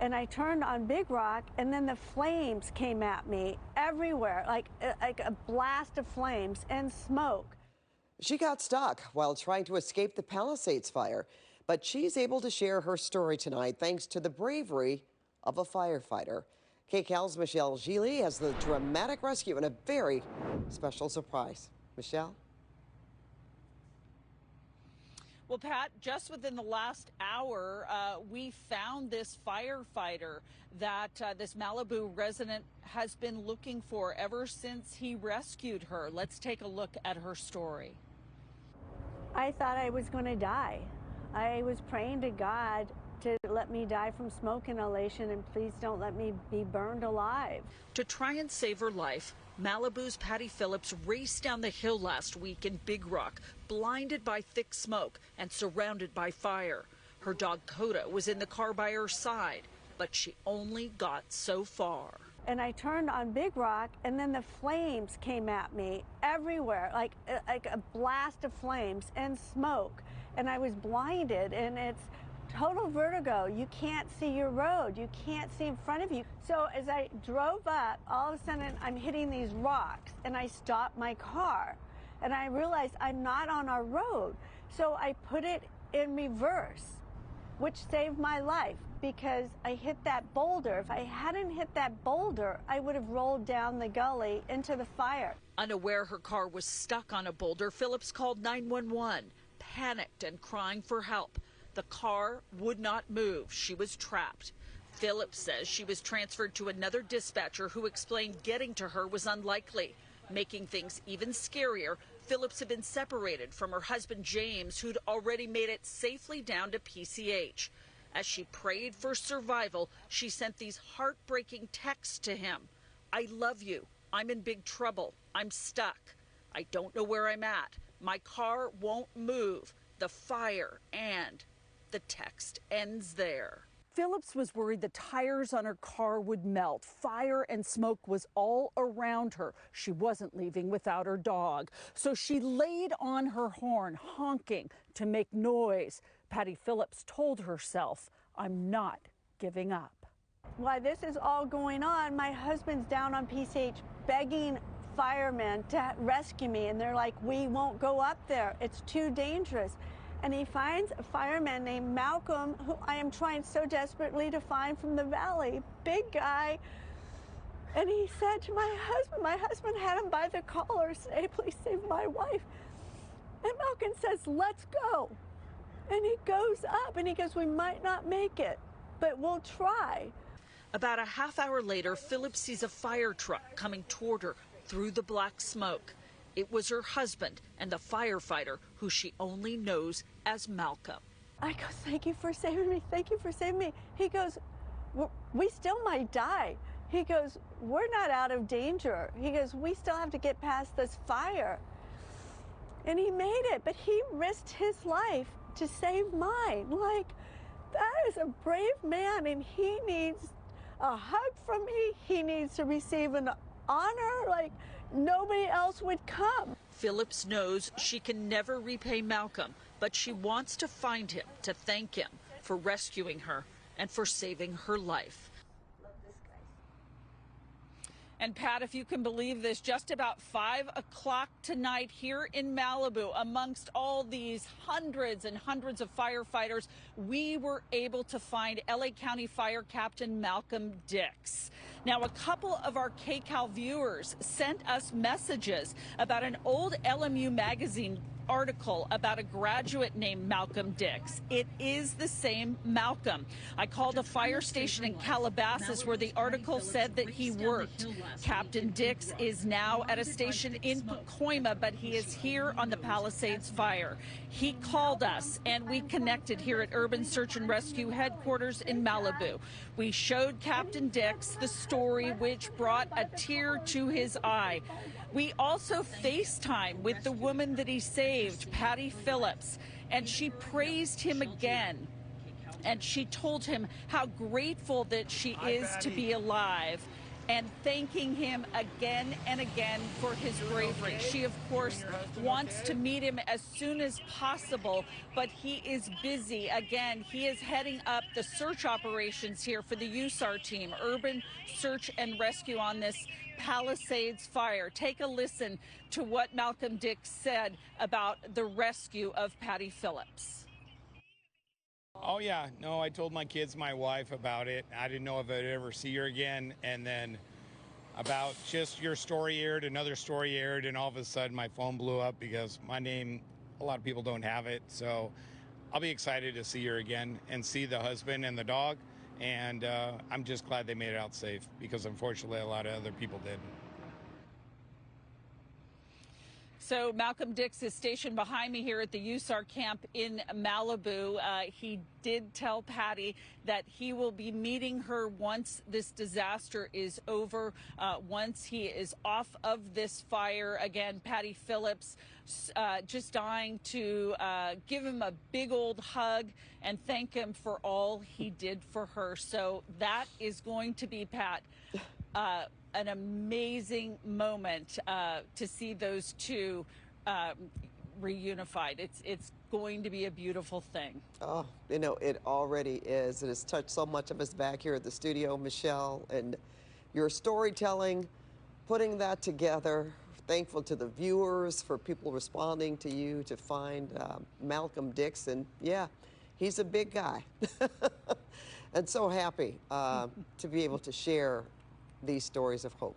and I turned on Big Rock, and then the flames came at me everywhere, like a blast of flames and smoke. She got stuck while trying to escape the Palisades fire, but she's able to share her story tonight thanks to the bravery of a firefighter. KCAL's Michelle Gili has the dramatic rescue and a very special surprise. Michelle? Well, Pat, just within the last hour, we found this firefighter that this Malibu resident has been looking for ever since he rescued her. Let's take a look at her story. I thought I was going to die. I was praying to God to let me die from smoke inhalation, and please don't let me be burned alive. To try and save her life, Malibu's Patty Phillips raced down the hill last week in Big Rock, blinded by thick smoke and surrounded by fire. Her dog Coda was in the car by her side, but she only got so far. And I turned on Big Rock, and then the flames came at me everywhere, like a blast of flames and smoke. And I was blinded, and it's total vertigo. You can't see your road. You can't see in front of you. So as I drove up, all of a sudden I'm hitting these rocks, and I stopped my car. And I realized I'm not on our road. So I put it in reverse, which saved my life because I hit that boulder. If I hadn't hit that boulder, I would have rolled down the gully into the fire. Unaware her car was stuck on a boulder, Phillips called 911, panicked and crying for help. The car would not move. She was trapped. Phillips says she was transferred to another dispatcher who explained getting to her was unlikely. Making things even scarier, Phillips had been separated from her husband James, who'd already made it safely down to PCH. As she prayed for survival, she sent these heartbreaking texts to him. I love you. I'm in big trouble. I'm stuck. I don't know where I'm at. My car won't move. The fire, and the text ends there. Phillips was worried the tires on her car would melt. Fire and smoke was all around her. She wasn't leaving without her dog. So she laid on her horn, honking to make noise. Patty Phillips told herself, I'm not giving up. While this is all going on, my husband's down on PCH begging firemen to rescue me. And they're like, we won't go up there. It's too dangerous. And he finds a fireman named Malcolm, who I am trying so desperately to find from the valley, big guy. And he said to my husband had him by the collar, say, please save my wife. And Malcolm says, let's go. And he goes up and he goes, we might not make it, but we'll try. About a half hour later, Phillips sees a fire truck coming toward her through the black smoke. It was her husband and the firefighter who she only knows as Malcolm. I go, thank you for saving me. Thank you for saving me. He goes, we still might die. He goes, we're not out of danger. He goes, we still have to get past this fire. And he made it, but he risked his life to save mine. Like, that is a brave man, and he needs a hug from me. He needs to receive an honor like nobody else would come. Phillips knows she can never repay Malcolm, but she wants to find him to thank him for rescuing her and for saving her life. And Pat, if you can believe this, just about 5 o'clock tonight here in Malibu, amongst all these hundreds and hundreds of firefighters, we were able to find LA County Fire Captain Malcolm Dix. Now, a couple of our KCAL viewers sent us messages about an old LMU magazine article about a graduate named Malcolm Dix. It is the same Malcolm. I called a fire station in Calabasas where the article said that he worked. Captain Dix is now at a station in Pacoima, but he is here on the Palisades fire. He called us and we connected here at Urban Search and Rescue headquarters in Malibu. We showed Captain Dix the story, which brought a tear to his eye. We also FaceTime with the woman that he saved, Patty Phillips, and she praised him again. And she told him how grateful that she is to be alive. and thanking him again and again for his bravery. She, of course, wants to meet him as soon as possible, but he is busy. Again, he is heading up the search operations here for the USAR team, Urban Search and Rescue, on this Palisades fire. Take a listen to what Malcolm Dix said about the rescue of Patty Phillips. Oh, yeah. No, I told my kids, my wife about it. I didn't know if I'd ever see her again. And then about just your story aired, another story aired, and all of a sudden my phone blew up because my name, a lot of people don't have it. So I'll be excited to see her again and see the husband and the dog. And I'm just glad they made it out safe because unfortunately a lot of other people did. So Malcolm Dix is stationed behind me here at the USAR camp in Malibu. He did tell Patty that he will be meeting her once this disaster is over, once he is off of this fire. Again, Patty Phillips just dying to give him a big old hug and thank him for all he did for her. So that is going to be, Pat, an amazing moment to see those two reunified. It's going to be a beautiful thing. Oh, you know, it already is. It has touched so much of us back here at the studio, Michelle, and your storytelling, putting that together. Thankful to the viewers for people responding to you to find Malcolm Dix. And yeah, he's a big guy. And so happy to be able to share these stories of hope.